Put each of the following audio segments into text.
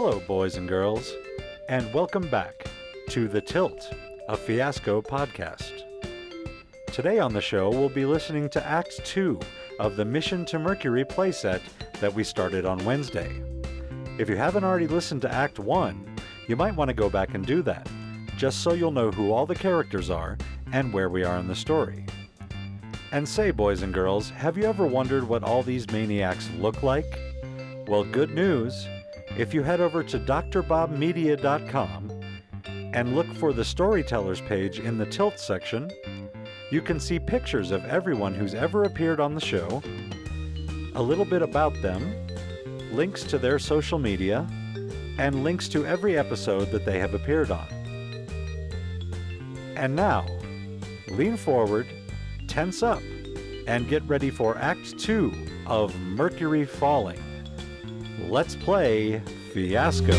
Hello, boys and girls, and welcome back to The Tilt, a Fiasco podcast. Today on the show, we'll be listening to Act 2 of the Mission to Mercury playset that we started on Wednesday. If you haven't already listened to Act 1, you might want to go back and do that, just so you'll know who all the characters are and where we are in the story. And say, boys and girls, have you ever wondered what all these maniacs look like? Well, good news. If you head over to drbobmedia.com and look for the Storytellers page in the Tilt section, you can see pictures of everyone who's ever appeared on the show, a little bit about them, links to their social media, and links to every episode that they have appeared on. And now, lean forward, tense up, and get ready for Act 2 of Mercury Falling. Let's play Fiasco.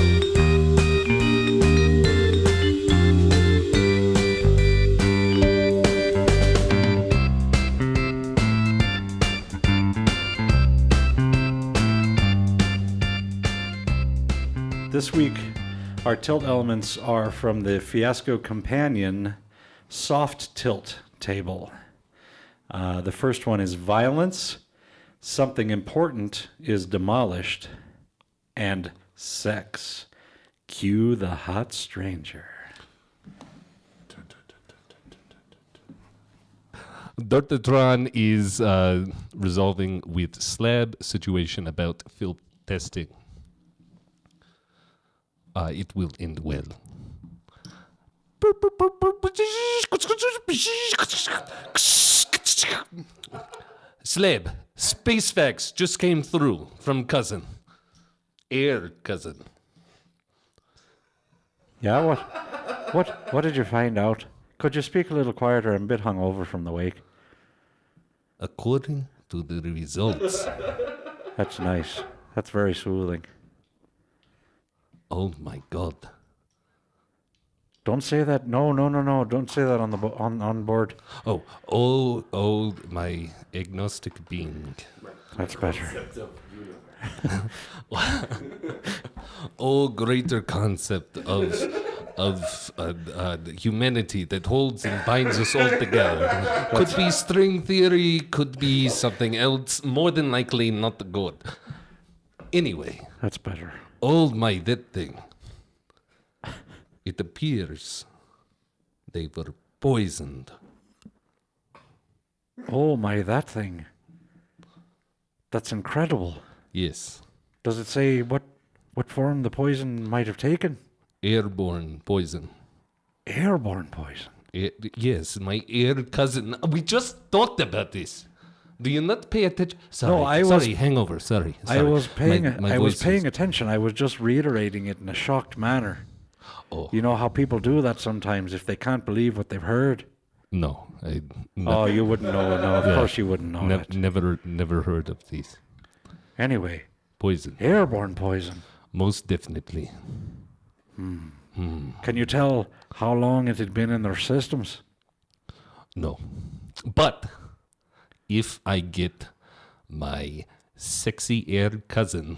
This week, our tilt elements are from the Fiasco Companion Soft Tilt table. The first one is violence, something important is demolished, and sex. Cue the hot stranger. Dortatron is resolving with Slab situation about film testing. It will end well. Slab, space fax just came through from cousin. Air cousin. Yeah, what did you find out? Could you speak a little quieter? I'm a bit hungover from the wake. According to the results. That's nice. That's very soothing. Oh my God. Don't say that. No. Don't say that on board. Oh, my agnostic being. That's better. Oh, greater concept of humanity that holds and binds us all together. Could be string theory, could be something else, more than likely not good. Anyway. That's better. Oh my, that thing. It appears they were poisoned. Oh my, that thing. That's incredible. Yes. Does it say what form the poison might have taken? Airborne poison. Airborne poison? Yes, my air cousin. We just talked about this. Do you not pay attention? Sorry, hangover. Sorry. I was paying attention. I was just reiterating it in a shocked manner. Oh. You know how people do that sometimes if they can't believe what they've heard? No. You wouldn't know. No, of course you wouldn't know that. Never heard of these. Anyway. Poison. Airborne poison. Most definitely. Can you tell how long it had been in their systems? No. But if I get my sexy air cousin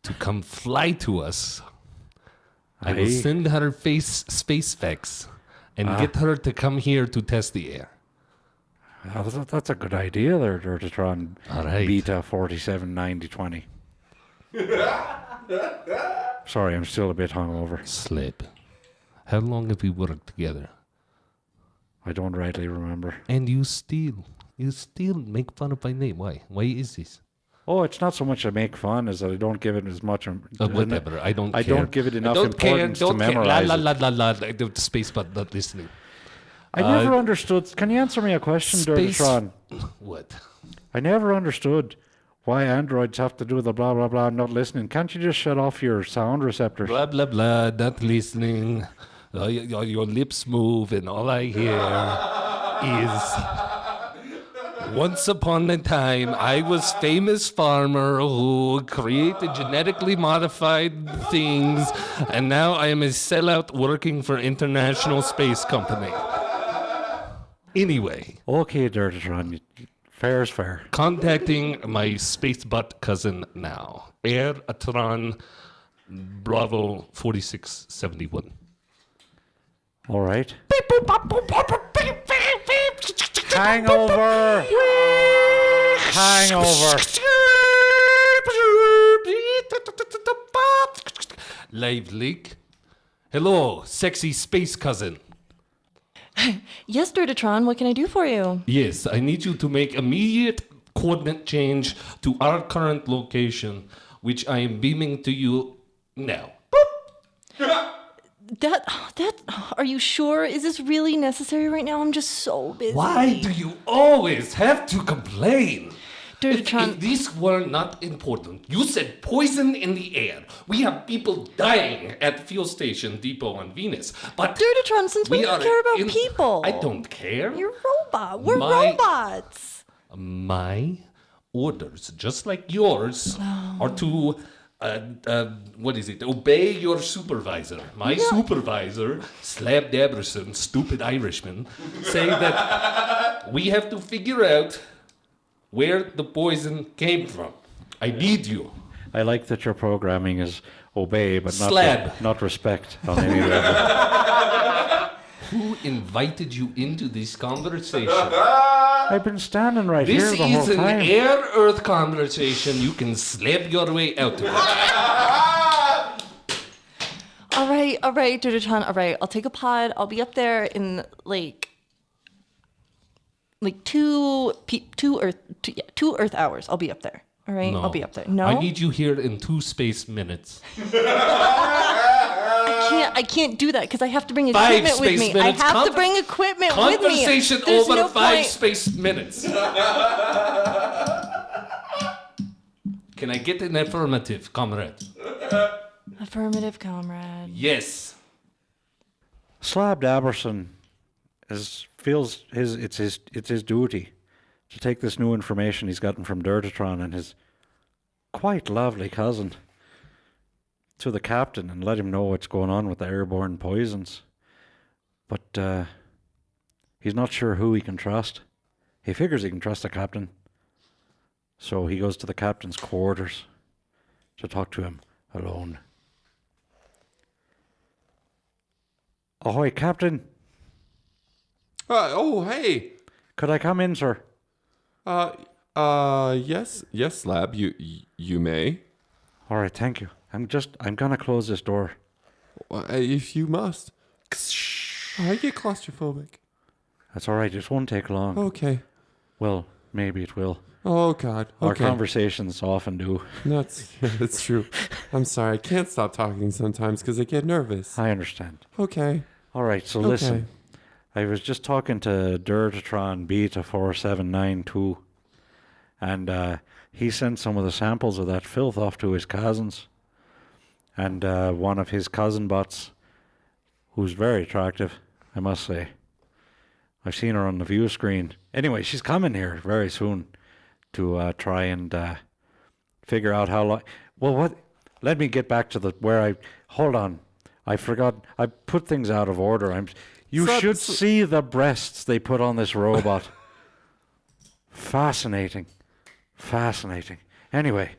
to come fly to us, I will send her space fax and get her to come here to test the air. That's a good idea there, Dortatron. All right. Beta 479020. Sorry, I'm still a bit hungover. Slip. How long have we worked together? I don't rightly remember. And you still make fun of my name. Why? Why is this? Oh, it's not so much I make fun as that I don't give it as much. Whatever. I don't care. I don't give it enough importance to memorize it. The space but not listening. I never understood. Can you answer me a question, Dortatron? What? I never understood why androids have to do the blah, blah, blah, not listening. Can't you just shut off your sound receptors? Blah, blah, blah, not listening. Your lips move and all I hear is... Once upon a time, I was famous farmer who created genetically modified things, and now I am a sellout working for International Space Company. Anyway. Okay, Dortatron. Fair is fair. Contacting my space butt cousin now. Air Atron Bravo 4671. All right. Hangover. Hangover. Live leak. Hello, sexy space cousin. Yes, Dirtatron, what can I do for you? Yes, I need you to make immediate coordinate change to our current location, which I am beaming to you now. Are you sure? Is this really necessary right now? I'm just so busy. Why do you always have to complain? Dirtatron, If these were not important, you said poison in the air. We have people dying at Fuel Station Depot on Venus. But Dirtatron, since when do you care about people? I don't care. You're a robot. We're robots. My orders, just like yours, are to obey your supervisor. My supervisor, Slab Daberson, stupid Irishman, say that we have to figure out where the poison came from. I need you. I like that your programming is obey, but not respect on any level. Who invited you into this conversation? I've been standing right here This the whole is an time. air-earth conversation. You can slap your way out of it. All right, Dirtatron. All right, I'll take a pod. I'll be up there in like 2 Earth hours. I'll be up there. All right, No. I'll be up there. No, I need you here in 2 space minutes. I can't do that because I have to bring 5 equipment with space me. minutes. I have to bring equipment with me. Conversation There's over no 5 point. space minutes. Can I get an affirmative, comrade? Affirmative, comrade. Yes. Slab Daberson feels it's his duty to take this new information he's gotten from Dirtatron and his quite lovely cousin to the captain and let him know what's going on with the airborne poisons. But he's not sure who he can trust. He figures he can trust the captain. So he goes to the captain's quarters to talk to him alone. Ahoy, Captain. Hey. Could I come in, sir? Yes, Slab. You may. All right, thank you. I'm gonna close this door. If you must. I get claustrophobic. That's all right. It won't take long. Okay. Well, maybe it will. Oh God. Our Okay. conversations often do. That's true. I'm sorry. I can't stop talking sometimes because I get nervous. I understand. Okay. All right, so listen. I was just talking to Dirtatron Beta 4792, and he sent some of the samples of that filth off to his cousins. And one of his cousin bots, who's very attractive, I must say. I've seen her on the view screen. Anyway, she's coming here very soon to try and figure out how long. Well, what? Let me get back to hold on. I forgot. I put things out of order. You should see the breasts they put on this robot. Fascinating. Anyway,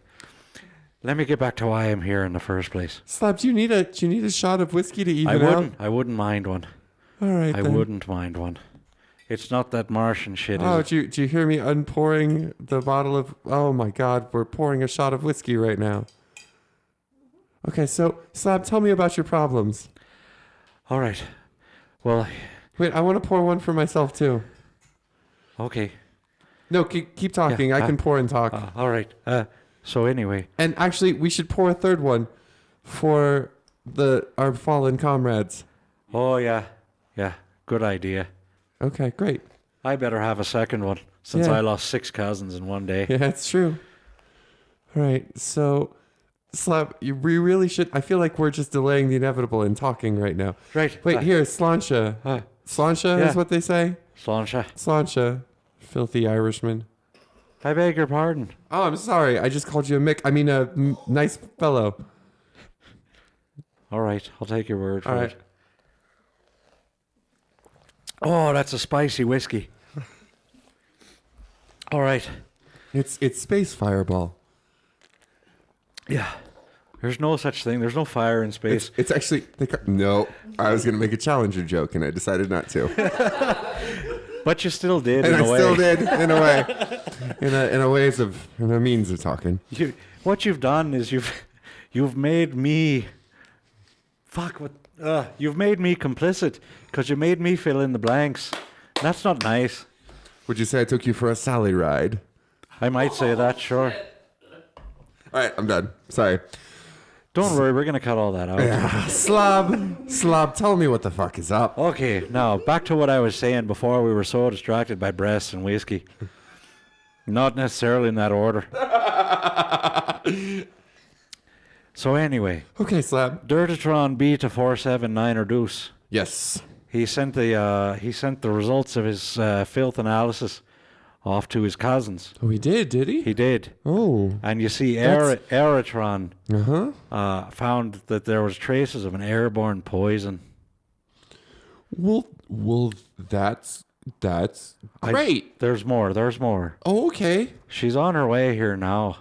let me get back to why I'm here in the first place. Slab, do you need a shot of whiskey to even out? I wouldn't mind one. All right. I wouldn't mind one. It's not that Martian shit, Oh, is it? do you hear me unpouring the bottle of... Oh, my God. We're pouring a shot of whiskey right now. Okay, so, Slab, tell me about your problems. All right. Well, Wait, I want to pour one for myself, too. okay. No, keep talking. Yeah, I can pour and talk. All right. So anyway, And actually, we should pour a third one for our fallen comrades. oh yeah, good idea. Okay, great. I better have a second one since Yeah. I lost 6 cousins in one day. Yeah, that's true. All right, so Slab, we really should. I feel like we're just delaying the inevitable in talking right now. Right. Wait, here, Sláinte. Sláinte Yeah. is what they say. Sláinte. Sláinte, filthy Irishman. I beg your pardon. Oh, I'm sorry. I just called you a nice fellow. All right, I'll take your word for All right. it. Oh, that's a spicy whiskey. All right. It's Space Fireball. Yeah. There's no such thing. There's no fire in space. It's actually no. I was gonna make a Challenger joke, and I decided not to. But you still did, And in I a way. still did, in a way, in a means of talking. What you've done is you've made me. Fuck what. You've made me complicit because you made me fill in the blanks. That's not nice. Would you say I took you for a Sally ride? I might say that, sure. All right, I'm done. Sorry. Don't worry, we're gonna cut all that out. Slob, tell me what the fuck is up. Okay, now back to what I was saying before we were so distracted by breasts and whiskey. Not necessarily in that order. So anyway, Okay, Slab. Dirtatron Beta 479 or Deuce. Yes. He sent the results of his filth analysis off to his cousins. Oh, he did he? He did. Oh. And you see, That's- Aeratron Uh-huh. found that there was traces of an airborne poison. Well, that's great. There's more. Oh, okay. She's on her way here now.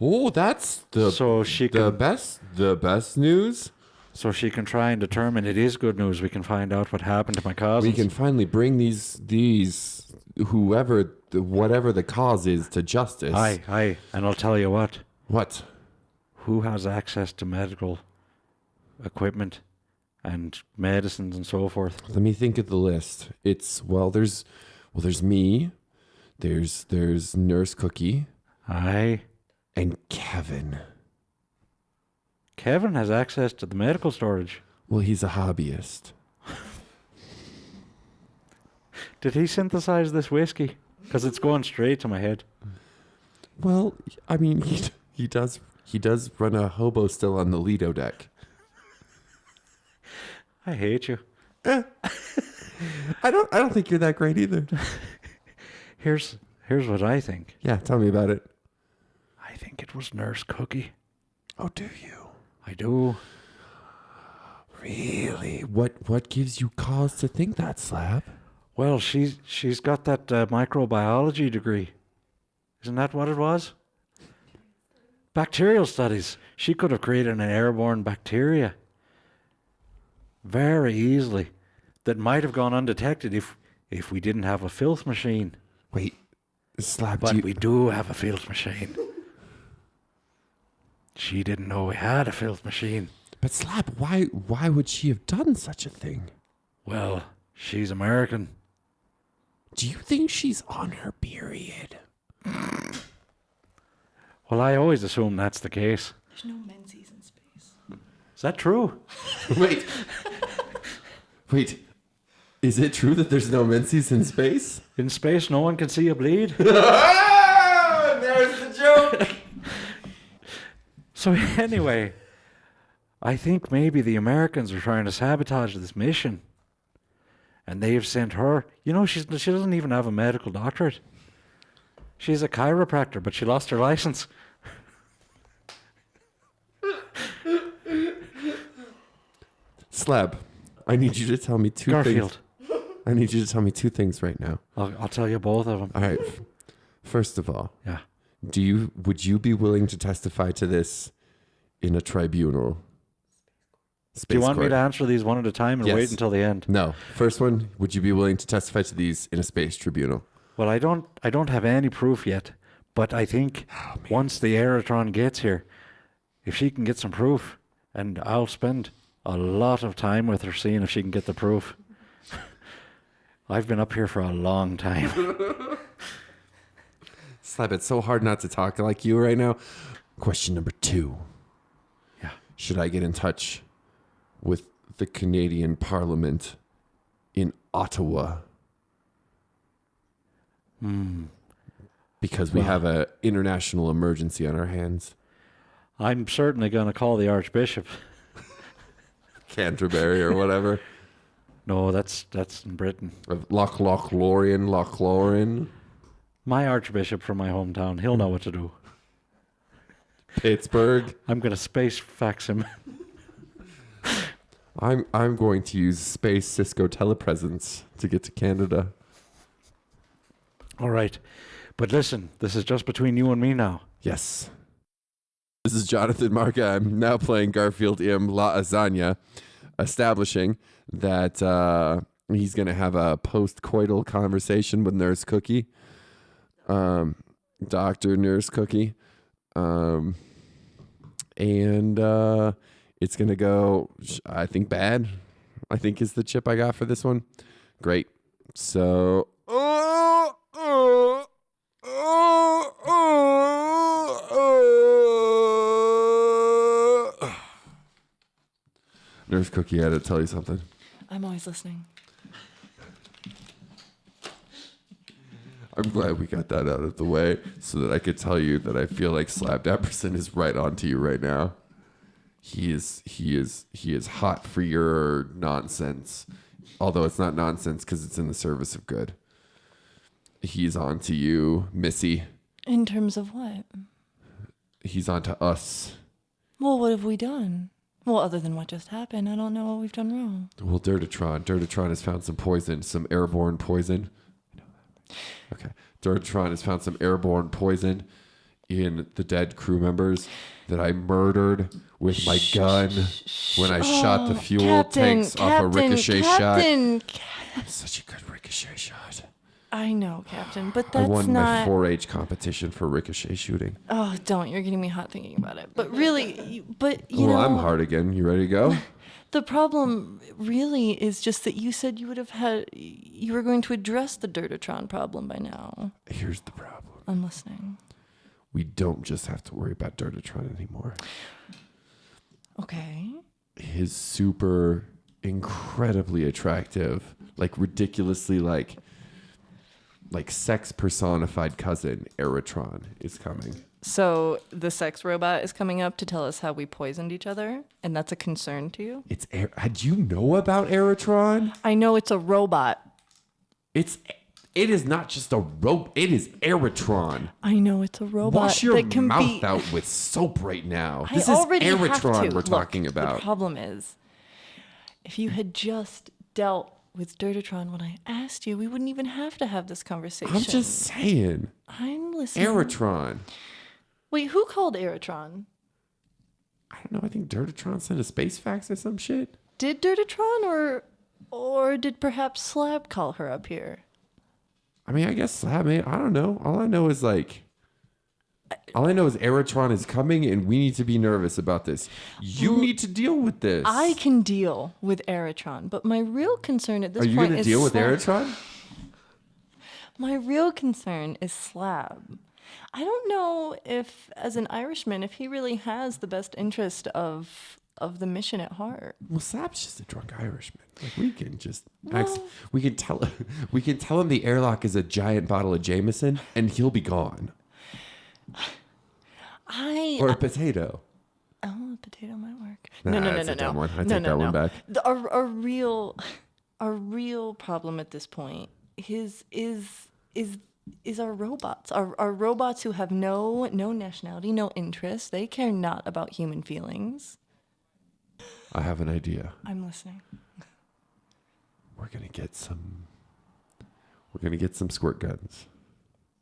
Oh, that's So she can the best news. so she can try and determine it is good news. We can find out what happened to my cousins. We can finally bring these whatever the cause is to justice. Aye. And I'll tell you what. What? Who has access to medical equipment and medicines and so forth? Let me think of the list. It's there's me, there's Nurse Cookie, Aye. and Kevin. Kevin has access to the medical storage. Well, he's a hobbyist. Did he synthesize this whiskey? Because it's going straight to my head. Well, I mean, he does run a hobo still on the Lido deck. I hate you. I don't think you're that great either. Here's what I think. Yeah, tell me about it. I think it was Nurse Cookie. Oh, do you? I do. Really? What gives you cause to think that, Slab? Well, she's got that microbiology degree. Isn't that what it was? Bacterial studies. She could have created an airborne bacteria very easily that might have gone undetected if we didn't have a filth machine. Wait, Slab, But we do have a filth machine. She didn't know we had a filth machine. But Slab, why would she have done such a thing? Well, she's American. Do you think she's on her period? Well, I always assume that's the case. There's no menses in space. Is that true? Wait. Is it true that there's no menses in space? In space, no one can see a bleed. There's the joke. So anyway, I think maybe the Americans are trying to sabotage this mission. And they've sent her. You know, she doesn't even have a medical doctorate. She's a chiropractor, but she lost her license. Slab, I need you to tell me two Garfield. things. I need you to tell me two things right now. I'll tell you both of them. All right. First of all, Yeah. would you be willing to testify to this in a tribunal? Do you want me court? to answer these one at a time and Yes. wait until the end? No. First one, would you be willing to testify to these in a space tribunal? Well, I don't have any proof yet, but I think once the Aeratron gets here, if she can get some proof, and I'll spend a lot of time with her seeing if she can get the proof. I've been up here for a long time. Slab, it's so hard not to talk like you right now. Question number 2. Yeah. Should I get in touch with the Canadian Parliament in Ottawa? Because we have an international emergency on our hands. I'm certainly going to call the Archbishop. Canterbury or whatever. No, that's in Britain. Of Lochloren. My Archbishop from my hometown, he'll know what to do. Pittsburgh. I'm going to space fax him. I'm going to use space Cisco telepresence to get to Canada. All right. But listen, this is just between you and me now. Yes. This is Jonathan Marca. I'm now playing Garfield M. La Lasagna, establishing that he's going to have a post-coital conversation with Nurse Cookie, Dr. Nurse Cookie, and it's going to go, I think, bad. I think is the chip I got for this one. Great. So... Nurse Cookie had to tell you something. I'm always listening. I'm glad we got that out of the way so that I could tell you that I feel like Slab Dapperson is right on to you right now. He is hot for your nonsense. Although it's not nonsense because it's in the service of good. He's on to you, Missy. In terms of what? He's on to us. Well, what have we done? Well, other than what just happened, I don't know what we've done wrong. Well, Dirtatron has found some poison, some airborne poison. Okay. Dirtatron has found some airborne poison in the dead crew members that I murdered with my gun when I shot the fuel tanks off a ricochet shot. Such a good ricochet shot. I know, Captain, but that's I won not... my 4-H competition for ricochet shooting. Oh, don't. You're getting me hot thinking about it. But really, you know... Well, I'm hard again. You ready to go? The problem really is just that you said you were going to address the Dirtatron problem by now. Here's the problem. I'm listening. We don't just have to worry about Dirtatron anymore. Okay. His super incredibly attractive, like ridiculously like sex personified cousin, Eritron, is coming. So the sex robot is coming up to tell us how we poisoned each other, and that's a concern to you? Had you know about Eritron? I know it's a robot. It is not just a robot. It is Eritron. I know it's a robot. Wash your that can mouth out with soap right now. This I is already have Eritron to. we're talking Look, about. The problem is, if you had just dealt with Dirtatron when I asked you, we wouldn't even have to have this conversation. I'm just saying. I'm listening. Eritron. Wait, who called Eritron? I don't know. I think Dirtatron sent a space fax or some shit. Did Dirtatron or did perhaps Slab call her up here? I mean, I guess Slab, man. I don't know. All I know is Eritron is coming and we need to be nervous about this. You need to deal with this. I can deal with Eritron, but my real concern at this point is... Are you going to deal with Eritron? My real concern is Slab. I don't know if, as an Irishman, if he really has the best interest of the mission at heart. Well, Slab's just a drunk Irishman. Like we can just we can tell him the airlock is a giant bottle of Jameson and he'll be gone. Or a potato. Oh, a potato might work. No. I take that one back. Our real problem at this point is our robots. Our robots who have no nationality, no interest. They care not about human feelings. I have an idea. I'm listening. We're gonna get some squirt guns.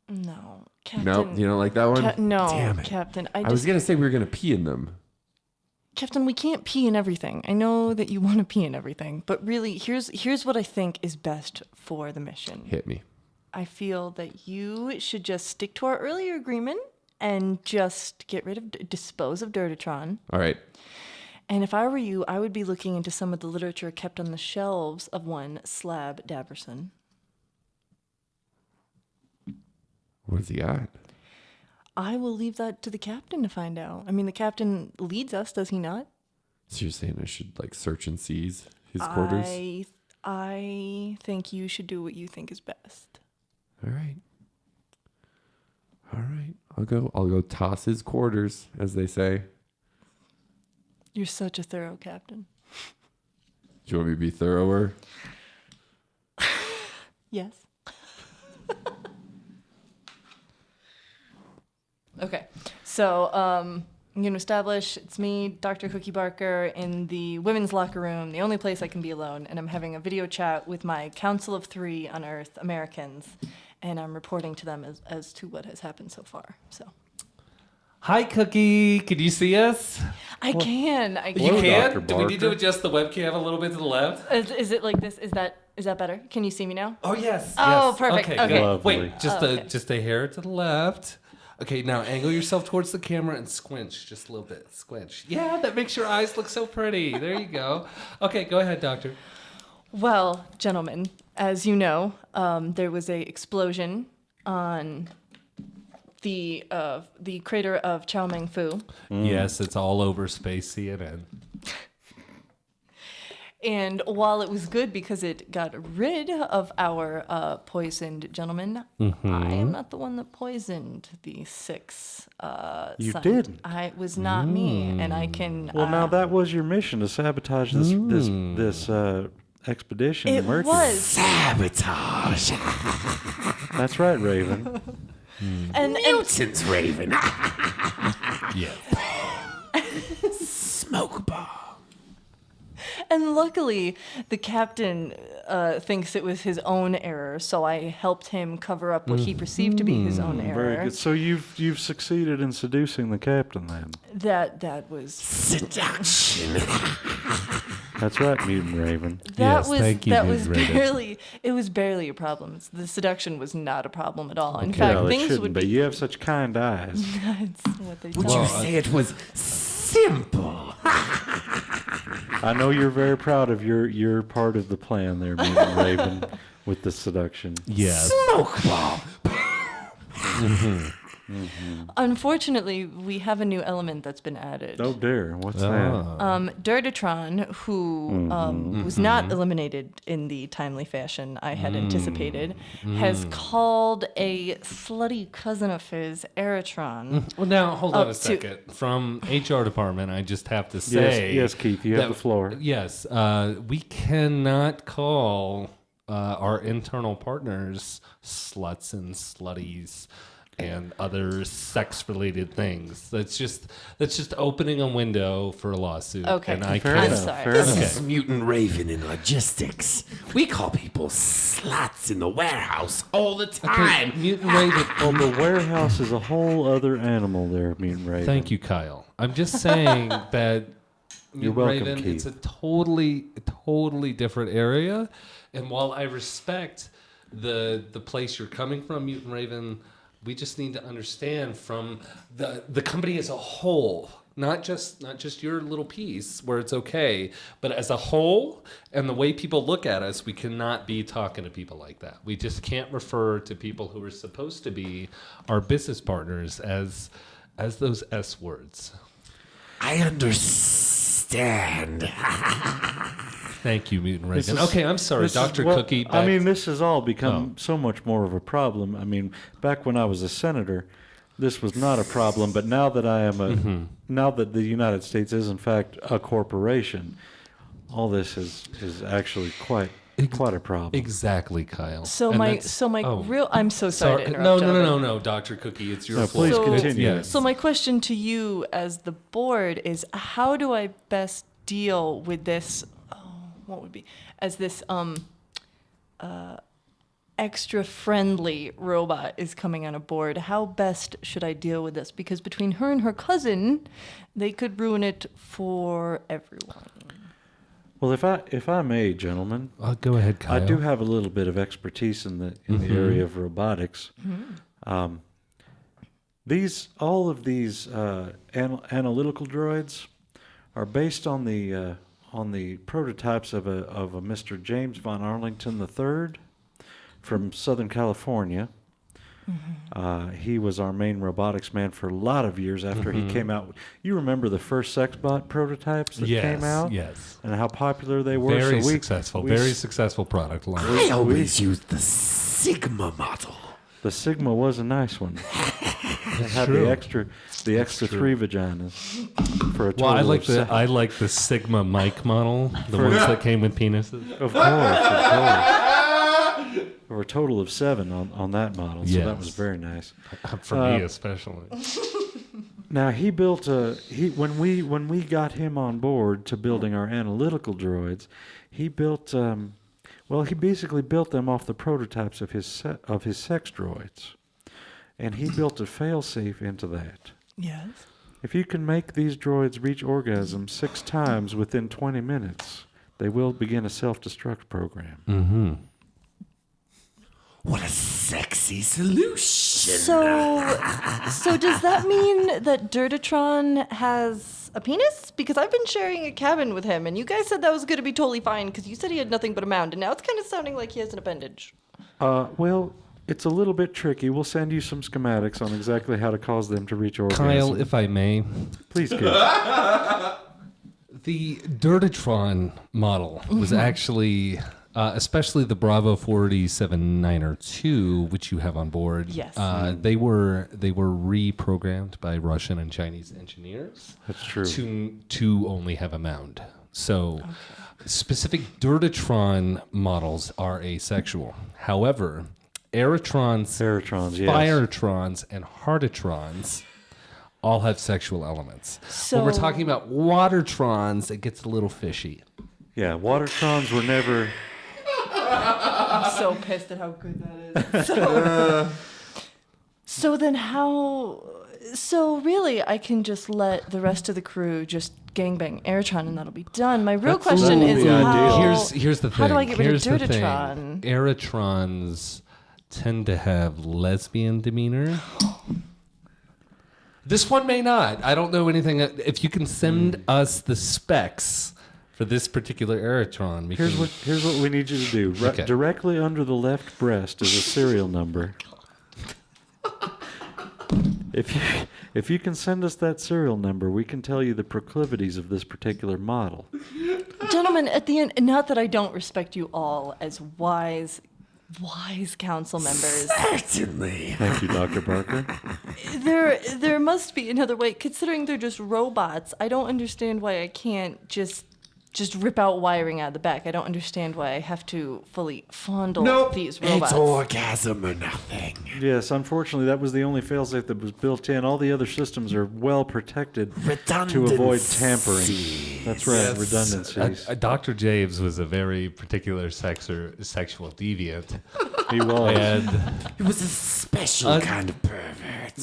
No, Captain. No, you don't like that one? No, damn it, Captain. I was gonna say we were gonna pee in them. Captain, we can't pee in everything. I know that you want to pee in everything, but really, here's what I think is best for the mission. Hit me. I feel that you should just stick to our earlier agreement and just dispose of Dirtatron. All right. And if I were you, I would be looking into some of the literature kept on the shelves of one Slab Dapperson. What has he got? I will leave that to the captain to find out. I mean, the captain leads us, does he not? So you're saying I should search and seize his quarters? I think you should do what you think is best. All right. I'll go toss his quarters, as they say. You're such a thorough captain. Do you want me to be thorougher? Yes. Okay. So, I'm going to establish it's me, Dr. Cookie Barker, in the women's locker room, the only place I can be alone, and I'm having a video chat with my Council of 3 on Earth Americans, and I'm reporting to them as to what has happened so far. So. Hi, Cookie. Can you see us? I can. You Hello, can? Dr. Do we need to Barker. adjust the webcam a little bit to the left? Is it like this? Is that better? Can you see me now? Oh, yes. Oh, yes. perfect. Okay, Okay. good. Lovely. Wait, just a hair to the left. Okay, now angle yourself towards the camera and squinch just a little bit. Squinch. Yeah, that makes your eyes look so pretty. There you go. Okay, go ahead, doctor. Well, gentlemen, as you know, there was a explosion on the crater of Chao Meng Fu, Yes, it's all over Space CNN. and while it was good because it got rid of our poisoned gentleman, I am not the one that poisoned the 6. You son. didn't? It was not me, and I can. Well, now that was your mission, to sabotage this expedition to it Mercury. was, Sabotage. That's right, Raven. and Newton's Raven. Yeah. Smoke bomb. And luckily, the captain thinks it was his own error, so I helped him cover up what he perceived to be his own error. Very good. So you've succeeded in seducing the captain, then. That was Seduction. That's right, Mutant Raven. Yes, thank you, that Ms. was Raven. barely a problem. The seduction was not a problem at all. In Okay. fact, Well, it things shouldn't would be. be. You have such kind eyes. That's what they Would tell you me. say it was simple? I know you're very proud of your part of the plan there, Mutant Raven, with the seduction. Yes. Smoke bomb. Unfortunately, we have a new element that's been added. Oh dear, what's that? Dirtatron, who was not eliminated in the timely fashion I had anticipated, has called a slutty cousin of his, Aeratron. Well, now, hold on Up a to- second. From HR department, I just have to say... Yes, Keith, you have that- the floor. Yes. We cannot call our internal partners sluts and slutties and other sex-related things. That's just opening a window for a lawsuit. Okay, And I Fair I'm enough. sorry. Fair This enough. is Mutant Raven in logistics. We call people sluts in the warehouse all the time. Mutant Raven. Well, the warehouse is a whole other animal there, Mutant Raven. Thank you, Kyle. I'm just saying that Mutant welcome, Raven, Keith. it's a totally different area. And while I respect the place you're coming from, Mutant Raven, we just need to understand from the company as a whole, not just your little piece where it's okay, but as a whole, and the way people look at us, we cannot be talking to people like that. We just can't refer to people who are supposed to be our business partners as those S words. I understand. Thank you, Mutant This Raven. is- Okay, I'm sorry, this is- Dr. well, Cookie. I mean, this has all become so much more of a problem. I mean, back when I was a senator, this was not a problem. But now that I am now that the United States is in fact a corporation, all this is actually quite a problem. Exactly, Kyle. So And my that's- real. I'm so sorry to interrupt. No, gentlemen. Dr. Cookie, it's your No, fault. please So- continue. Yes. So my question to you as the board is, how do I best deal with this? What would be as this extra friendly robot is coming on a board? How best should I deal with this? Because between her and her cousin, they could ruin it for everyone. Well, if I may, gentlemen, Go ahead, Kyle. I do have a little bit of expertise in the area of robotics. All of these analytical droids are based on the prototypes of a Mr. James von Arlington III from Southern California. He was our main robotics man for a lot of years after he came out. You remember the first Sexbot prototypes that came out? Yes. And how popular they were? Very So successful. we Very s- successful product line. I always use the Sigma model. The Sigma was a nice one. It had true. the extra true. 3 vaginas for a total Well, of I like the Sigma mic model, the ones that came with penises. Of course. There were a total of 7 on that model, so that was Yes. very nice. For me, especially. Now he built when we got him on board to building our analytical droids, he built he basically built them off the prototypes of his sex droids, and he built a failsafe into that. Yes. If you can make these droids reach orgasm 6 times within 20 minutes, they will begin a self-destruct program. Mm-hmm. What a sexy solution. So does that mean that Dirtatron has a penis? Because I've been sharing a cabin with him, and you guys said that was going to be totally fine because you said he had nothing but a mound, and now it's kind of sounding like he has an appendage. Well, it's a little bit tricky. We'll send you some schematics on exactly how to cause them to reach orgasm. Kyle, if I may, Please go. the Dirtatron model was actually, especially the Bravo 479er 2, which you have on board. Yes. They were reprogrammed by Russian and Chinese engineers. That's true. To only have a mound. So specific Dirtatron models are asexual. However, Aerotrons, yes. Firetrons, and Heartatrons all have sexual elements. So When we're talking about Watertrons, it gets a little fishy. Yeah, Watertrons were never... I'm so pissed at how good that is. So then how... So really, I can just let the rest of the crew just gangbang Aerotron and that'll be done. My real question is the how... ideal. Here's the thing. How do I get rid of Here's the thing. Dirtatron? Aerotrons tend to have lesbian demeanor. This one may not. I don't know anything. If you can send us the specs for this particular Aerotron, we Here's can... what we need you to do. Okay. Directly under the left breast is a serial number. If you can send us that serial number, we can tell you the proclivities of this particular model. Gentlemen, at the end, not that I don't respect you all as wise council members. Certainly. Thank you, Dr. Barker. There must be another way. Considering they're just robots, I don't understand why I can't just rip out wiring out of the back. I don't understand why I have to fully fondle these robots. It's orgasm or nothing. Yes, unfortunately, that was the only failsafe that was built in. All the other systems are well protected to avoid tampering. That's right, redundancies. Dr. James was a very particular sexual deviant. He was. And It was a special kind of pervert.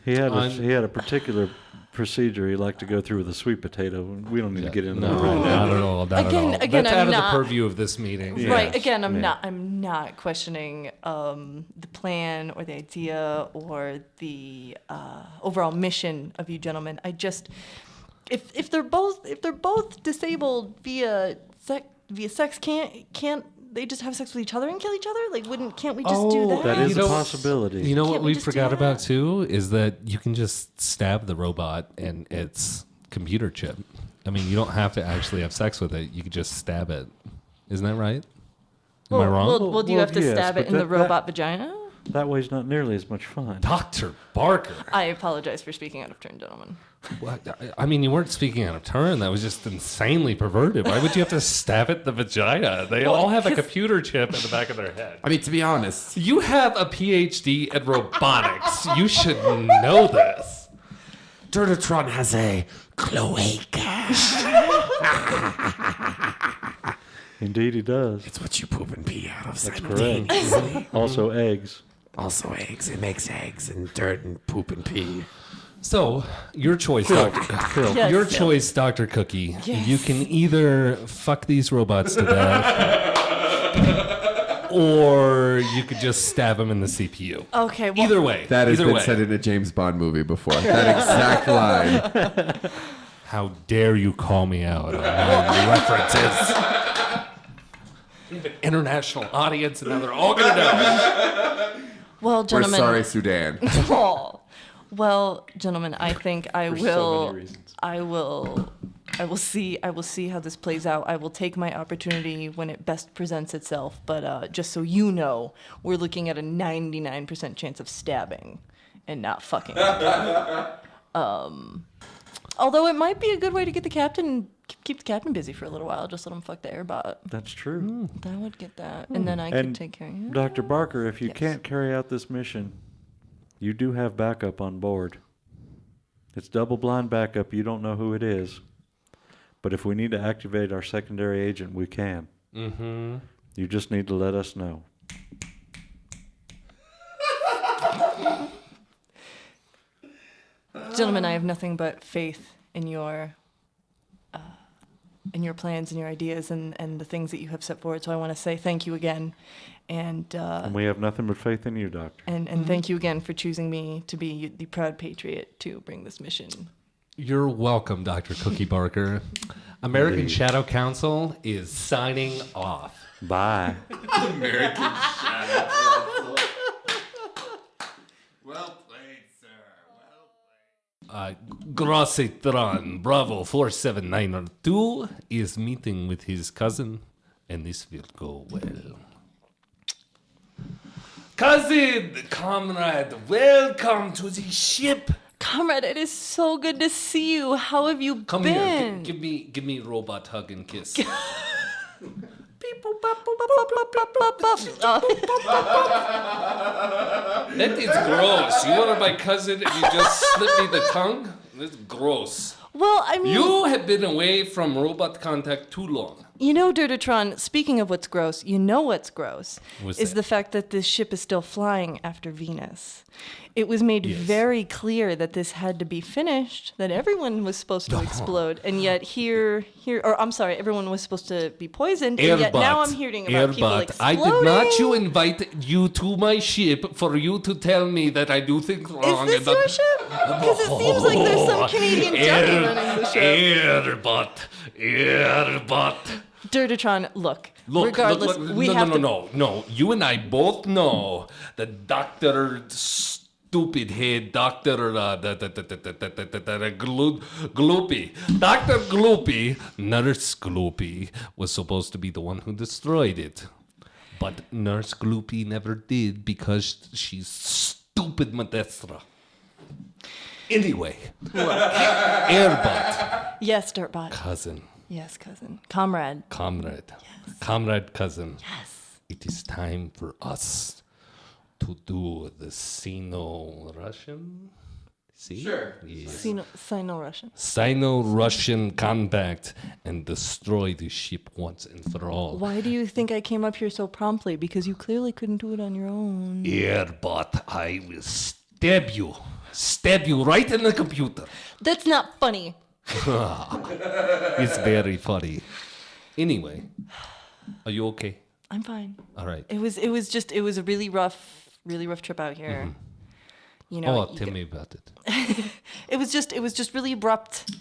He had a particular procedure he liked to go through with a sweet potato. We don't need to get into that right now. not at all. Not Again, at all. again, That's I'm out of not- the purview of this meeting. Yeah. Right. Again, I'm Yeah. not questioning the plan or the idea or the overall mission of you gentlemen. I just, if they're both disabled via sex, can't they just have sex with each other and kill each other? Like, can't we just do that? That is You a know- possibility. You know Can't what we we just do forgot that? about too is that you can just stab the robot and its computer chip. I mean, you don't have to actually have sex with it. You can just stab it. Isn't that right? Am I wrong? Well, do you Well, have to yes, stab it but in the that- robot vagina? That way's not nearly as much fun. Dr. Barker. I apologize for speaking out of turn, gentlemen. What? I mean, you weren't speaking out of turn. That was just insanely perverted. Why would you have to stab at the vagina? They all have a computer chip in the back of their head. I mean, to be honest, You have a PhD in robotics. You should know this. Dirtatron has a cloaca. Indeed, he does. It's what you poop and pee out of That's simultaneously. Also, eggs. Also eggs. It makes eggs and dirt and poop and pee. So, your choice, Doctor. Phil. Yes, Your Phil. choice, Dr. Cookie. Yes. You can either fuck these robots to death, or you could just stab them in the CPU. Okay, well, Either way. That has either been way. said in a James Bond movie before. That exact line. How dare you call me out on my references? We have an international audience, and now they're all going to know. well, We're gentlemen. sorry, Sudan. Aw. Well, gentlemen, I think I For so will. many reasons. I will see how this plays out. I will take my opportunity when it best presents itself. But just so you know, we're looking at a 99% chance of stabbing and not fucking. Although it might be a good way to get the captain, keep the captain busy for a little while. Just let him fuck the airbot. That's true. That would get that, and then I could And take care of you. Dr. Barker, if you Yes. can't carry out this mission, you do have backup on board. It's double blind backup. You don't know who it is. But if we need to activate our secondary agent, we can. Mm-hmm. You just need to let us know. Gentlemen, I have nothing but faith in your plans and your ideas and the things that you have set forward. So I want to say thank you again. And we have nothing but faith in you, Doctor. and thank you again for choosing me to be the proud patriot to bring this mission. You're welcome, Dr. Cookie Barker. American Shadow Council is signing off. Bye. American Shadow Council. Well played, sir. Well played. Grossitron Bravo 47902 is meeting with his cousin, and this will go well. Cousin, comrade, welcome to the ship. Comrade, it is so good to see you. How have you Come been? here, give me robot hug and kiss. That is gross. You are my cousin and you just slip me the tongue? That's gross. Well, I mean... You have been away from robot contact too long. You know, Dirtatron, speaking of what's gross, you know what's gross What's is that? the fact that this ship is still flying after Venus. It was made very clear that this had to be finished, that everyone was supposed to explode, and yet everyone was supposed to be poisoned, and yet now I'm hearing about people exploding. I did not invite you to my ship for you to tell me that I do things wrong. Is this your ship? Because it seems like there's some Canadian junkie running the ship. Airbot. Dirtatron, look, regardless, No. You and I both know that Dr. Stupid Head, Dr. Gloopy, Dr. Gloopy, Nurse Gloopy, was supposed to be the one who destroyed it. But Nurse Gloopy never did because she's stupid Modestra. Anyway, Airbot, yes, Dirtbot. cousin. Yes, cousin. Comrade. Comrade, cousin. Yes. It is time for us to do the Sino-Russian? See? Sure. Yes. Sino-Russian. Sino-Russian compact and destroy the ship once and for all. Why do you think I came up here so promptly? Because you clearly couldn't do it on your own. Airbot, I will stab you. Stab you right in the computer. That's not funny. It's very funny. Anyway, are you okay? I'm fine. All right. It was a really rough trip out here. You know. Tell me about it. It was just really abrupt.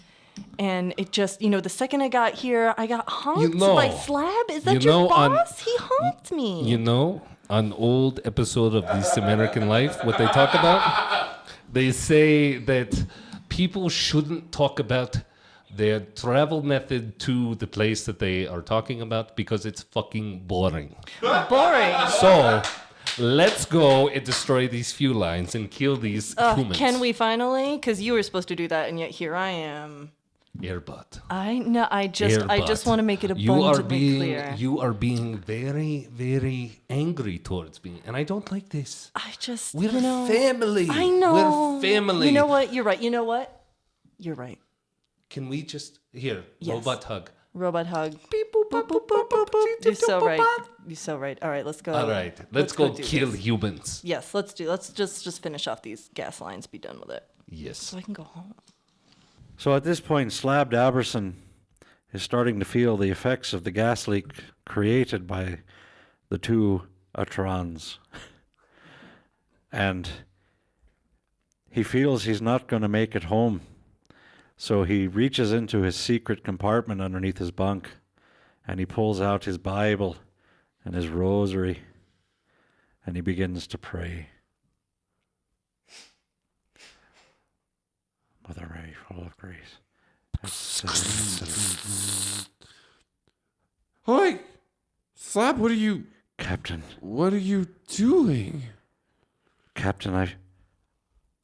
And it just, the second I got here, I got honked by Slab. Is that your boss? He honked me. You know, an old episode of This American Life, what they talk about? They say that people shouldn't talk about their travel method to the place that they are talking about because it's fucking boring. Boring. So, let's go and destroy these few lines and kill these humans. Can we finally? Because you were supposed to do that, and yet here I am. Airbot. I know. I just want to make it abundantly clear. You are being very, very angry towards me, and I don't like this. We're family. I know. We're family. You know what? You're right. You know what? You're right. Can we just Yes. robot hug? Robot hug. Beep, boop, boop, boop, boop, boop, boop. You're so right. You're so right. All right, let's go. All right, let's go do kill this. humans. Yes, let's just finish off these gas lines. Be done with it. Yes. So I can go home. So at this point, Slab Daberson is starting to feel the effects of the gas leak created by the two Atrons. And he feels he's not going to make it home. So he reaches into his secret compartment underneath his bunk and he pulls out his Bible and his rosary and he begins to pray. Mother Mary, full of grace. Hi, Slab. What are you Captain, doing? Captain,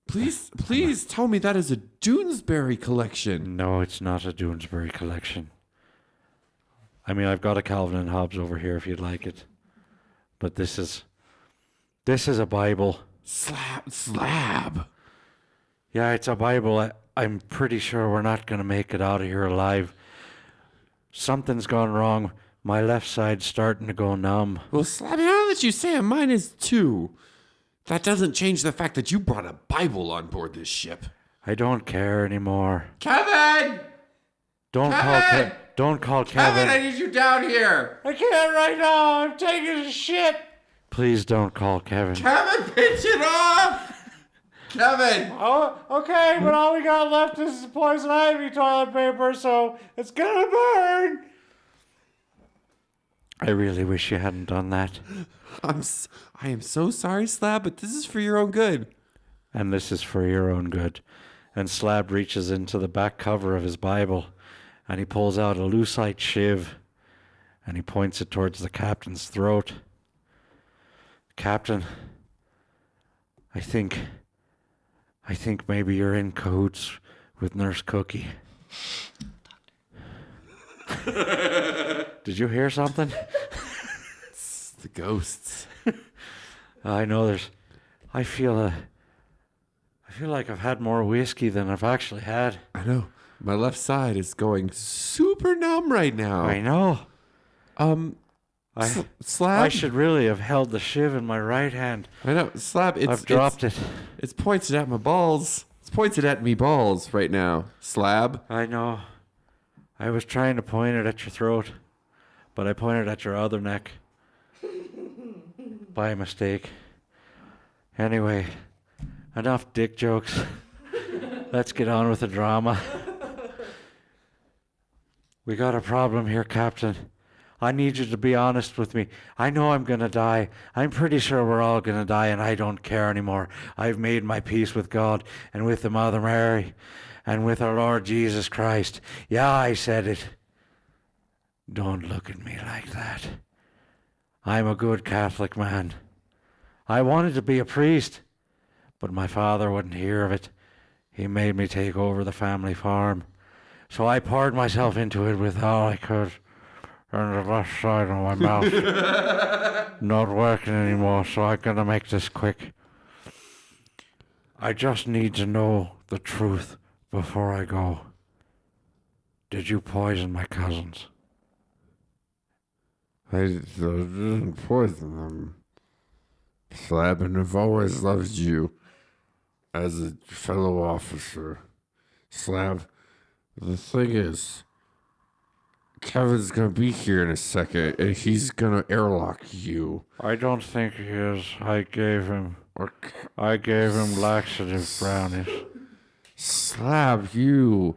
Please tell me that is a Doonesbury collection. no, it's not a Doonesbury collection. I mean, I've got a Calvin and Hobbes over here if you'd like it. But this is a Bible. Slab. Yeah, it's a Bible. I'm pretty sure we're not going to make it out of here alive. Something's gone wrong. My left side's starting to go numb. Well, Slab, now that you say it, mine is too. That doesn't change the fact that you brought a Bible on board this ship. I don't care anymore. Kevin! Don't Kevin! don't call Kevin, I Kevin. need you down here. I can't right now. I'm taking a shit. Please don't call Kevin. Kevin, pinch it off. Kevin. Oh, okay, but all we got left is poison ivy toilet paper, so it's gonna burn. I really wish you hadn't done that. I am so sorry, Slab, but this is for your own good. And this is for your own good. And Slab reaches into the back cover of his Bible, and he pulls out a lucite shiv, and he points it towards the captain's throat. Captain, I think maybe you're in cahoots with Nurse Cookie. Did you hear something? It's the ghosts. I know I feel like I've had more whiskey than I've actually had. I know. My left side is going super numb right now. I know. Slab? I should really have held the shiv in my right hand. I know. Slab, I've dropped it. It's pointed at my balls. It's pointed at me balls right now. Slab? I know. I was trying to point it at your throat, but I pointed at your other neck. By mistake. Anyway, enough dick jokes. Let's get on with the drama. We got a problem here, Captain. I need you to be honest with me. I know I'm gonna die. I'm pretty sure we're all gonna die, and I don't care anymore. I've made my peace with God and with the Mother Mary and with our Lord Jesus Christ. Yeah, I said it. Don't look at me like that. I'm a good Catholic man. I wanted to be a priest, but my father wouldn't hear of it. He made me take over the family farm. So I poured myself into it with all I could. And the left side of my mouth not working anymore, so I'm gonna make this quick. I just need to know the truth before I go. Did you poison my cousins? I didn't poison them. Slab, and I've always loved you as a fellow officer. Slab, the thing is, Kevin's gonna be here in a second, and he's gonna airlock you. I don't think he is. I gave him laxative brownies. Slab, you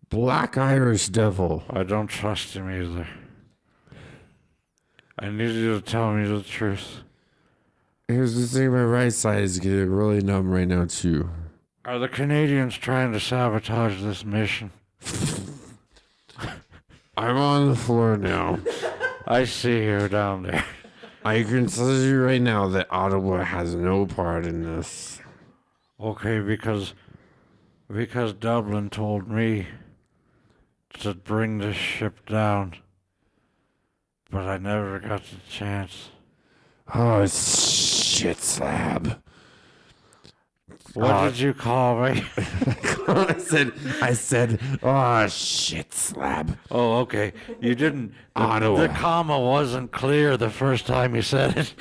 black Irish devil. I don't trust him either. I need you to tell me the truth. Here's the thing, my right side is getting really numb right now, too. Are the Canadians trying to sabotage this mission? I'm on the floor now. I see you down there. I can tell you right now that Ottawa has no part in this. Okay, because Dublin told me to bring this ship down, but I never got the chance. Oh, shit, Slab. What did you call me? I said, oh, shit, Slab. Oh, okay. You didn't. Ottawa. The comma wasn't clear the first time you said it.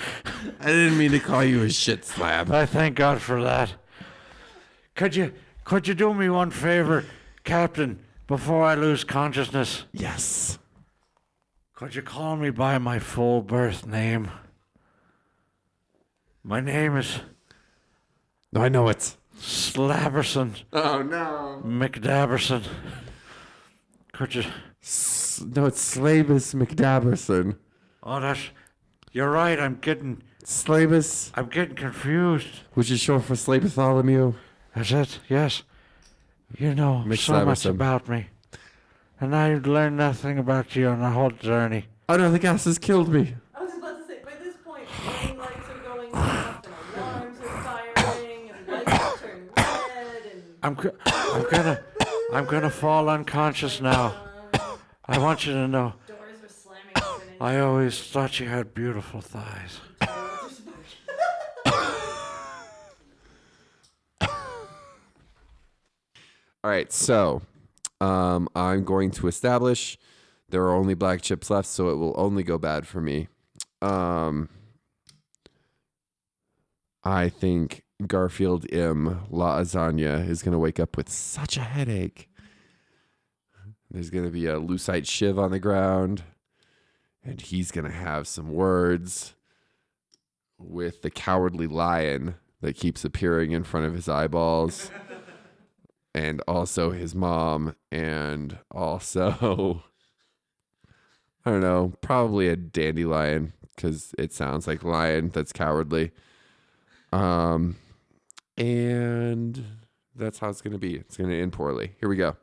I didn't mean to call you a shit, Slab. I thank God for that. Could you do me one favor, Captain, before I lose consciousness? Yes. Could you call me by my full birth name? My name is No, I know it. Slaberson Oh, no. McDaberson. Could you? No, it's Slabus McDaberson. Oh, you're right. I'm getting Slabus, confused. which is short for Slabartholomew. Is it? Yes. You know so much McSlaberson. about me. And I learned nothing about you on the whole journey. Oh, no, the gas has killed me. I was about to say, by this point, warning lights are going off, and alarms are firing, and lights are turning red, and I'm gonna fall unconscious now. I want you to know, doors are slamming open. And I always thought you had beautiful thighs. All right, so I'm going to establish there are only black chips left, so it will only go bad for me. I think Garfield M. Lasagna is going to wake up with such a headache. There's going to be a lucite shiv on the ground, and he's going to have some words with the cowardly lion that keeps appearing in front of his eyeballs, and also his mom, and also, I don't know, probably a dandelion, because it sounds like lion that's cowardly. And that's how it's going to be. It's going to end poorly. Here we go.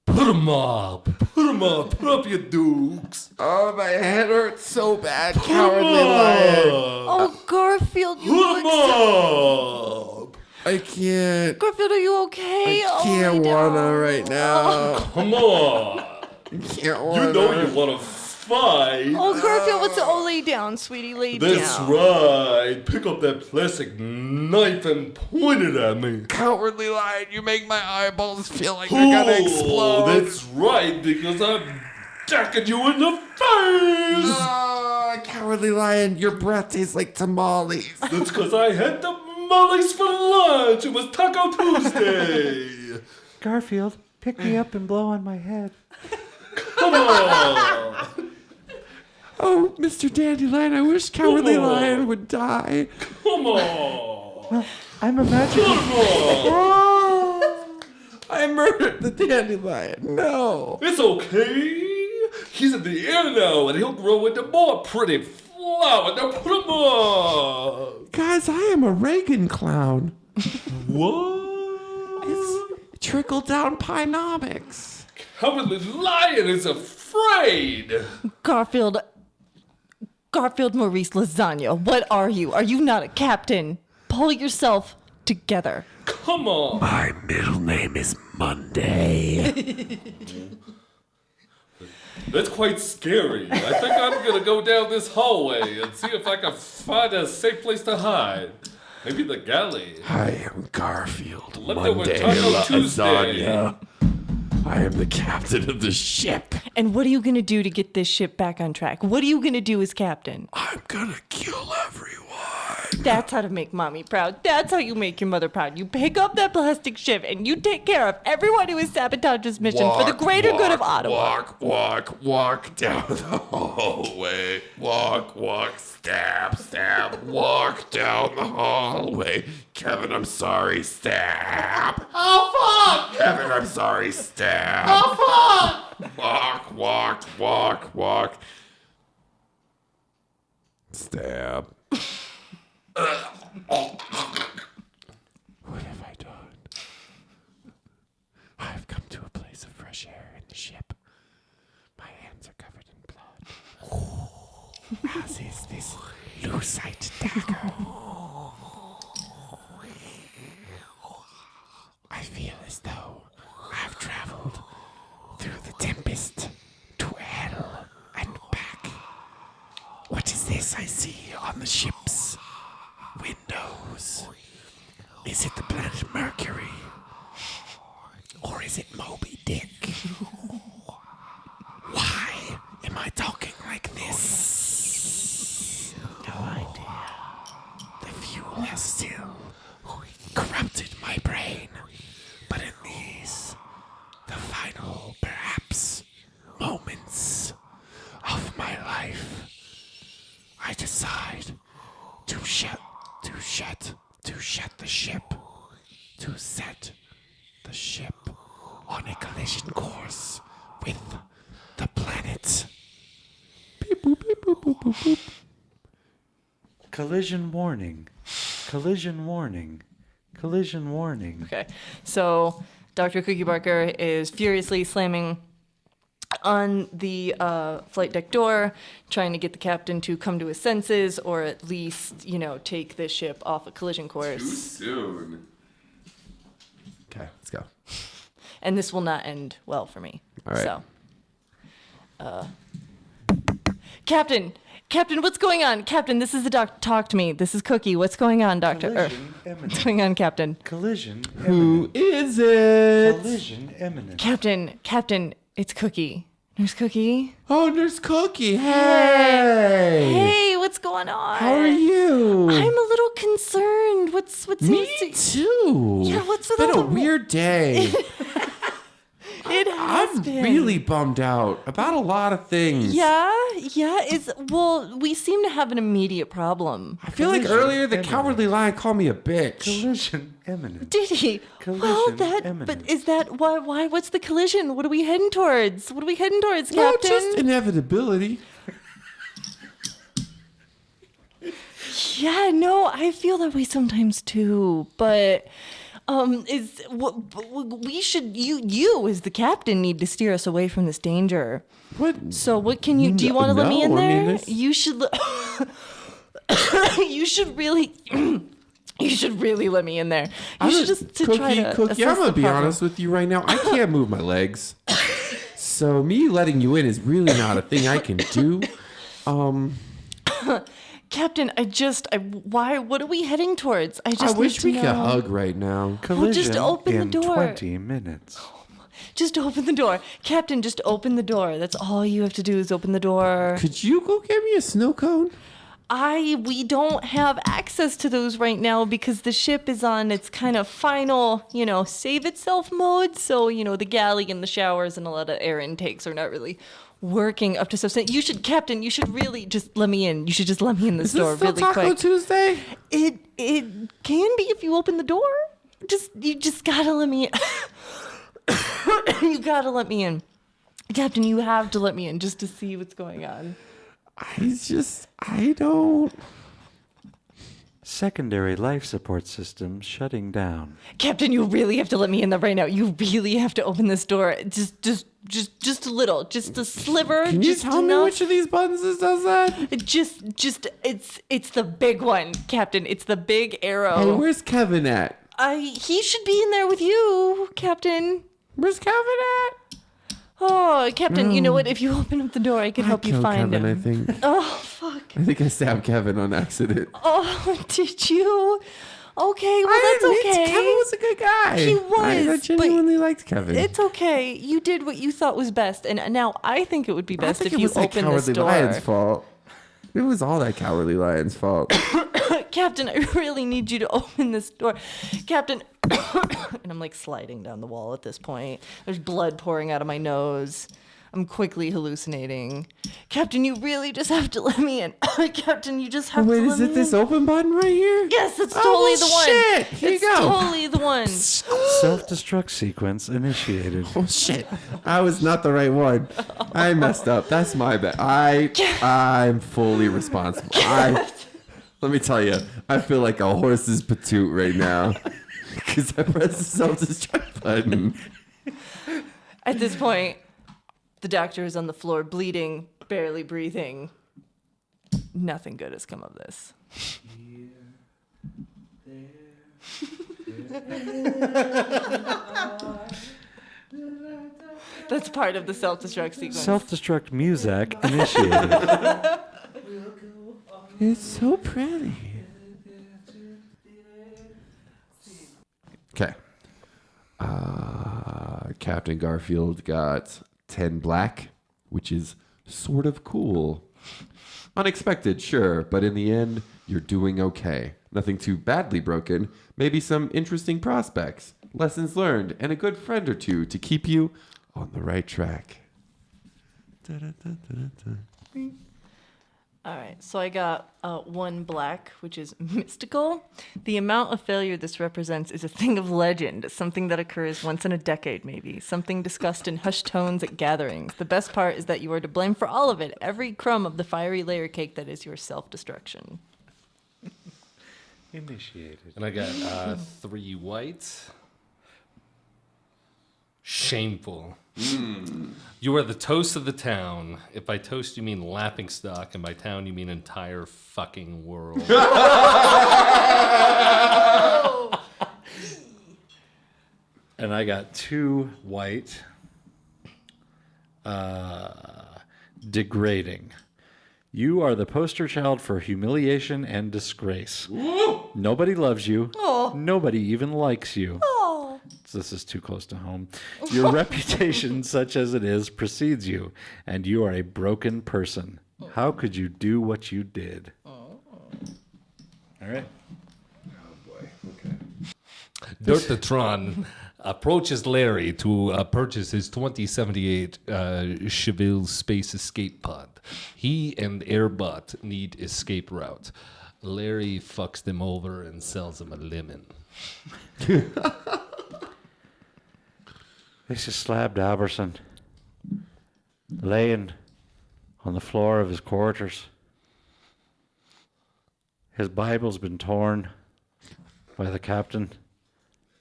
Put 'em up. Put 'em up. Put up your dukes. Oh, my head hurts so bad, cowardly lion. Oh, Garfield, you Put 'em look up. I can't. Garfield, are you okay? I can't wanna right now. Come on. I can't wanna. You know you want to fight. Oh, Garfield, lay down, sweetie, lay That's down. right. Pick up that plastic knife and point it at me. Cowardly lion, you make my eyeballs feel like they're gonna explode. That's right, because I'm jacking you in the face. Cowardly lion, your breath tastes like tamales. That's because I had tamales for lunch. It was Taco Tuesday. Garfield, pick me up and blow on my head. Come on. Oh, Mr. Dandelion, I wish Cowardly Lion would die. Come on. I'm imagining. Come on. I murdered the Dandelion. No. It's okay. He's in the air now, and he'll grow into more pretty flower. Now put him on. Guys, I am a Reagan clown. What? It's trickle-down Pienomics. Cowardly Lion is afraid. Garfield Maurice Lasagna, what are you? Are you not a captain? Pull yourself together. Come on. My middle name is Monday. That's quite scary. I think I'm gonna go down this hallway and see if I can find a safe place to hide. Maybe the galley. I am Garfield Leftover Monday Taco Tuesday. Lasagna. I am the captain of the ship. And what are you going to do to get this ship back on track? What are you going to do as captain? I'm gonna kill everyone. That's how to make mommy proud. That's how you make your mother proud. You pick up that plastic ship and you take care of everyone who has sabotaged this mission for the greater good of Ottawa. Walk down the hallway. Walk, stab, walk down the hallway. Kevin, I'm sorry, stab. Oh fuck! Kevin, I'm sorry, stab. Oh fuck! Walk. Stab. What have I done? I've come to a place of fresh air in the ship. My hands are covered in blood. As is this lucite dagger. I feel as though I've traveled through the tempest to hell and back. What is this I see on the ship's windows? Is it the planet Mercury? Or is it Moby Dick? Why am I talking like this? No idea. The fuel has still corrupted my brain. But in these, the final, perhaps, moments of my life, I decide to shut the ship, to set the ship on a collision course with the planet. Beep, boop, beep, boop, boop, boop, boop. Collision warning. Collision warning. Collision warning. Okay, so Dr. Cookie Barker is furiously slamming on the flight deck door, trying to get the captain to come to his senses, or at least, take this ship off a collision course. Soon. Okay, let's go. And this will not end well for me. All right. So, Captain, what's going on? Captain, this is the doc. Talk to me. This is Cookie. What's going on, Doctor? Collision What's imminent. going on, Captain? Collision Who imminent. is it? Collision imminent. Captain, it's Cookie. Nurse Cookie. Oh, Nurse Cookie. Hey. Hey, what's going on? How are you? I'm a little concerned. What's Me seems too. Yeah, what's with It's been all a the- weird day. It has I'm been. really bummed out about a lot of things. Yeah. We seem to have an immediate problem. I feel like earlier the cowardly lion called me a bitch. Collision imminent. Did he? Collision But imminent. is that why? What's the collision? What are we heading towards? Well, Captain? just inevitability. Yeah, no, I feel that way sometimes too. But we should you as the captain need to steer us away from this danger. What? So what can you do? You want to let me in No, I there? mean, this- You should. You should really. You should really let me in there. You should just to try to Cookie, assess I'm gonna the be problem. honest with you right now. I can't move my legs, so me letting you in is really not a thing I can do. Captain, why? What are we heading towards? I I just wish need we to could know. hug right now. Collision open the in door. 20 minutes. Just open the door, Captain. Just open the door. That's all you have to do is open the door. Could you go get me a snow cone? We don't have access to those right now because the ship is on its kind of final, save itself mode. So, the galley and the showers and a lot of air intakes are not really working up to substance. Captain, you should really just let me in. You should just let me in this Is this door still really Taco quick. Tuesday? It can be if you open the door. You just gotta let me in. You gotta let me in. Captain, you have to let me in just to see what's going on. I don't. Secondary life support system shutting down. Captain, you really have to let me in there right now. You really have to open this door. Just a little, just a sliver. Can you just tell me enough. which of these buttons does that? It's the big one, Captain. It's the big arrow. Hey, where's Kevin at? He should be in there with you, Captain. Where's Kevin at? Oh, Captain, you know what? If you open up the door, I can help you killed find Kevin, him. I think. Oh, fuck. I think I stabbed Kevin on accident. Oh, did you? Okay, well, I that's didn't mean to. okay. Kevin was a good guy. He was, I but genuinely liked Kevin. It's okay. You did what you thought was best, and now I think it would be I best think if it you was that open this cowardly door. lion's fault. It was all that cowardly lion's fault. Captain, I really need you to open this door. Captain, and I'm like sliding down the wall at this point. There's blood pouring out of my nose. I'm quickly hallucinating. Captain, you really just have to let me in. Captain, you just have Wait, to let is me it this in. open button right here? Yes, it's Oh, totally well, the one. shit. Here you It's go. totally the one. Self-destruct sequence initiated. Oh shit! I was not the right one. I messed up. That's my bad. I'm fully responsible. Let me tell you, I feel like a horse's patoot right now because I pressed the self-destruct button. At this point, the doctor is on the floor, bleeding, barely breathing. Nothing good has come of this. That's part of the self-destruct sequence. Self-destruct music initiated. It's so pretty. Okay. Captain Garfield got 10 black, which is sort of cool. Unexpected, sure, but in the end, you're doing okay. Nothing too badly broken. Maybe some interesting prospects, lessons learned, and a good friend or two to keep you on the right track. All right, so I got 1 black, which is mystical. The amount of failure this represents is a thing of legend, something that occurs once in a decade, maybe, something discussed in hushed tones at gatherings. The best part is that you are to blame for all of it, every crumb of the fiery layer cake that is your self-destruction. Initiated. And I got 3 whites. Shameful. You are the toast of the town. If by toast you mean laughing stock, and by town you mean entire fucking world. And I got 2 white. Degrading. You are the poster child for humiliation and disgrace. Nobody loves you. Oh. Nobody even likes you. Oh. This is too close to home. Your reputation, such as it is, precedes you, and you are a broken person. How could you do what you did? All right. Dirtatron approaches Larry to purchase his 2078 Cheville Space Escape Pod. He and Airbot need escape route. Larry fucks them over and sells them a lemon. This is Slab Daberson, laying on the floor of his quarters. His Bible's been torn by the captain,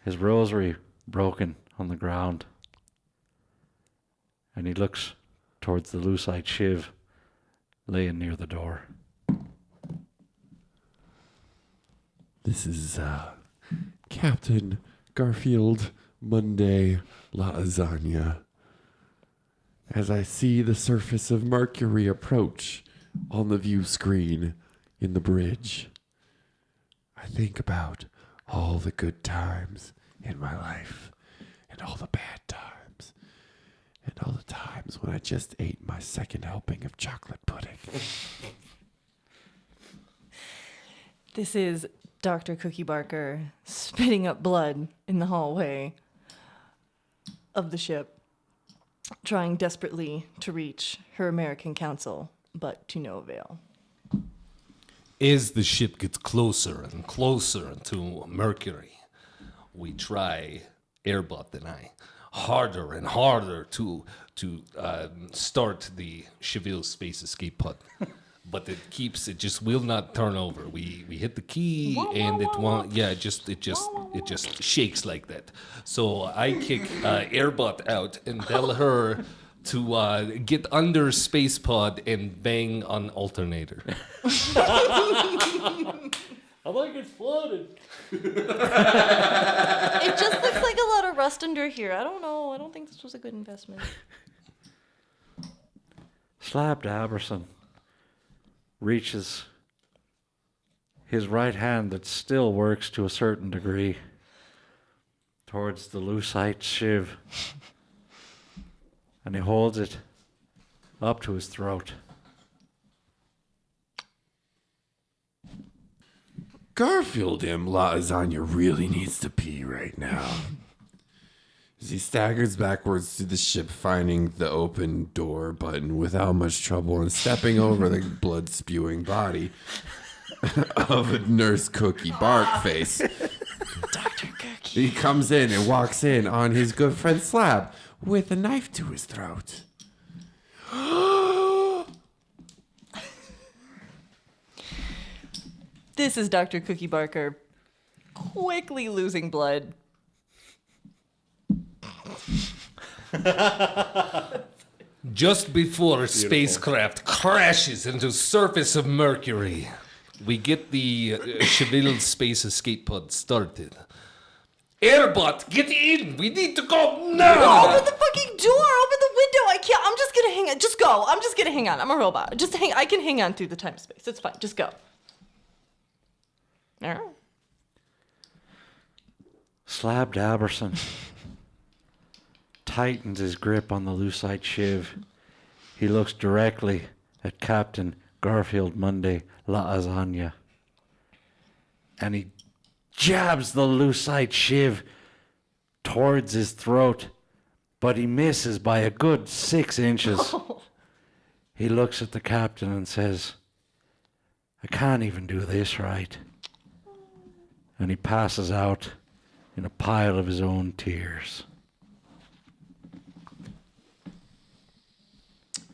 his rosary broken on the ground, and he looks towards the lucite shiv laying near the door. This is Captain Garfield Monday Lasagna. As I see the surface of Mercury approach on the view screen in the bridge, I think about all the good times in my life and all the bad times and all the times when I just ate my second helping of chocolate pudding. This is Dr. Cookie Barker spitting up blood in the hallway of the ship, trying desperately to reach her American counsel, but to no avail. As the ship gets closer and closer to Mercury, we try, Airbot and I, harder and harder to start the Cheville Space Escape Pod. But it just will not turn over. We hit the key and it won't. Yeah, it just shakes like that. So I kick Airbot out and tell her to get under space pod and bang on alternator. I like it floated. It just looks like a lot of rust under here. I don't know. I don't think this was a good investment. Slab Daberson reaches his right hand that still works to a certain degree towards the lucite shiv, and he holds it up to his throat. Garfield M. Lasagna really needs to pee right now. As he staggers backwards through the ship, finding the open door button without much trouble and stepping over the blood-spewing body of Nurse Cookie Barkface. Dr. Cookie. He comes in and walks in on his good friend Slab with a knife to his throat. This is Dr. Cookie Barker quickly losing blood. Just before spacecraft crashes into surface of Mercury, we get the Cheville Space Escape Pod started. Airbot, get in! We need to go now! Open the fucking door! Open the window! I can't. I'm just gonna hang on. Just go. I'm just gonna hang on. I'm a robot. I can hang on through the time space. It's fine. Just go. All right. Slab Daberson tightens his grip on the lucite shiv. He looks directly at Captain Garfield Monday Lasagna, and he jabs the lucite shiv towards his throat, but he misses by a good 6 inches. Oh. He looks at the captain and says, "I can't even do this right." And he passes out in a pile of his own tears.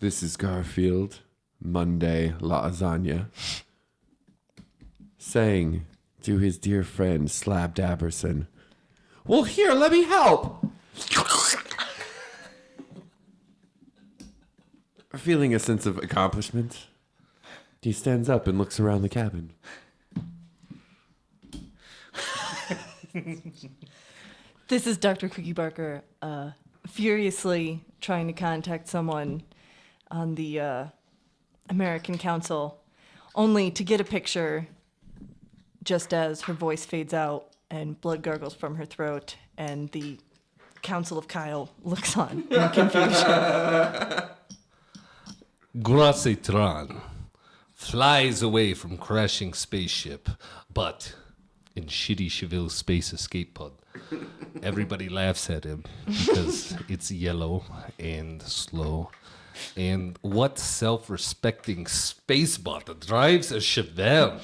This is Garfield Monday Lasagna saying to his dear friend Slab Daberson, "Well, here, let me help." Feeling a sense of accomplishment, he stands up and looks around the cabin. This is Dr. Cookie Barker furiously trying to contact someone on the American Council, only to get a picture just as her voice fades out and blood gurgles from her throat, and the Council of Kyle looks on in confusion. Gracetran flies away from crashing spaceship, but in shitty Cheville space escape pod. Everybody laughs at him because it's yellow and slow. And what self-respecting space bot drives a Chevelle?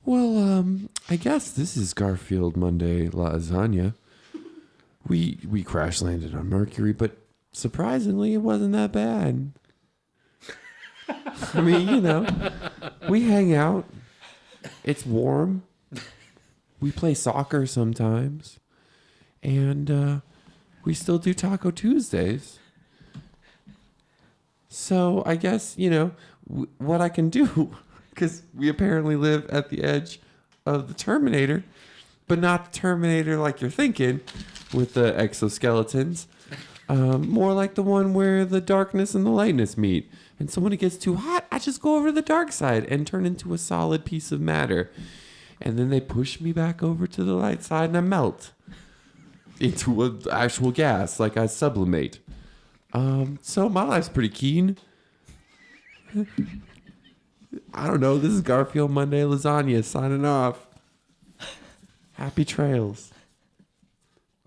Well, I guess this is Garfield Monday Lasagna. We crash landed on Mercury, but surprisingly, it wasn't that bad. I mean, you know, we hang out. It's warm. We play soccer sometimes. And we still do Taco Tuesdays. So I guess, you know, what I can do, because we apparently live at the edge of the Terminator, but not the Terminator like you're thinking with the exoskeletons. More like the one where the darkness and the lightness meet. And so when it gets too hot, I just go over to the dark side and turn into a solid piece of matter. And then they push me back over to the light side and I melt into an actual gas, like I sublimate. So my life's pretty keen. I don't know. This is Garfield Monday Lasagna signing off. Happy trails.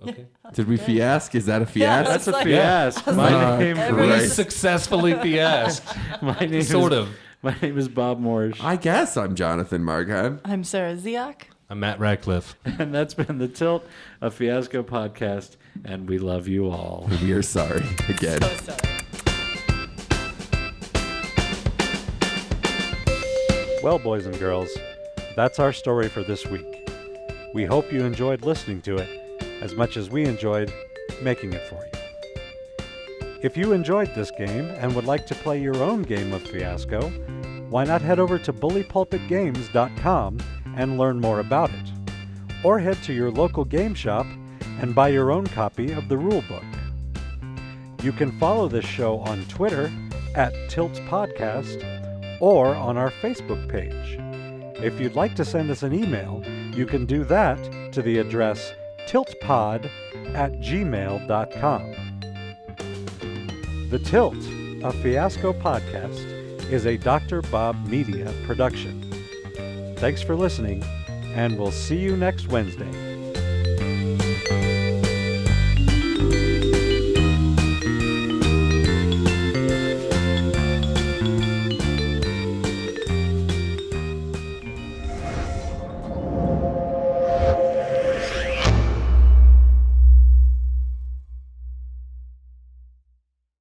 Okay. Did we fiasco? Is that a fiasco? That's a like- fiasco. was My like, name, every- We successfully fiasked. my name Sort is, of. My name is Bob Morrish, I guess I'm Jonathan Markheim. I'm Sarah Ziak. I'm Matt Ratcliffe. and that's been the Tilt, a Fiasco podcast, and we love you all. We are sorry again. So sorry. Well, boys and girls, that's our story for this week. We hope you enjoyed listening to it as much as we enjoyed making it for you. If you enjoyed this game and would like to play your own game of Fiasco, why not head over to bullypulpitgames.com and learn more about it. Or head to your local game shop and buy your own copy of the rulebook. You can follow this show on Twitter @TiltPodcast or on our Facebook page. If you'd like to send us an email, you can do that to the address tiltpod@gmail.com. The Tilt, a Fiasco podcast, is a Dr. Bob Media production. Thanks for listening, and we'll see you next Wednesday.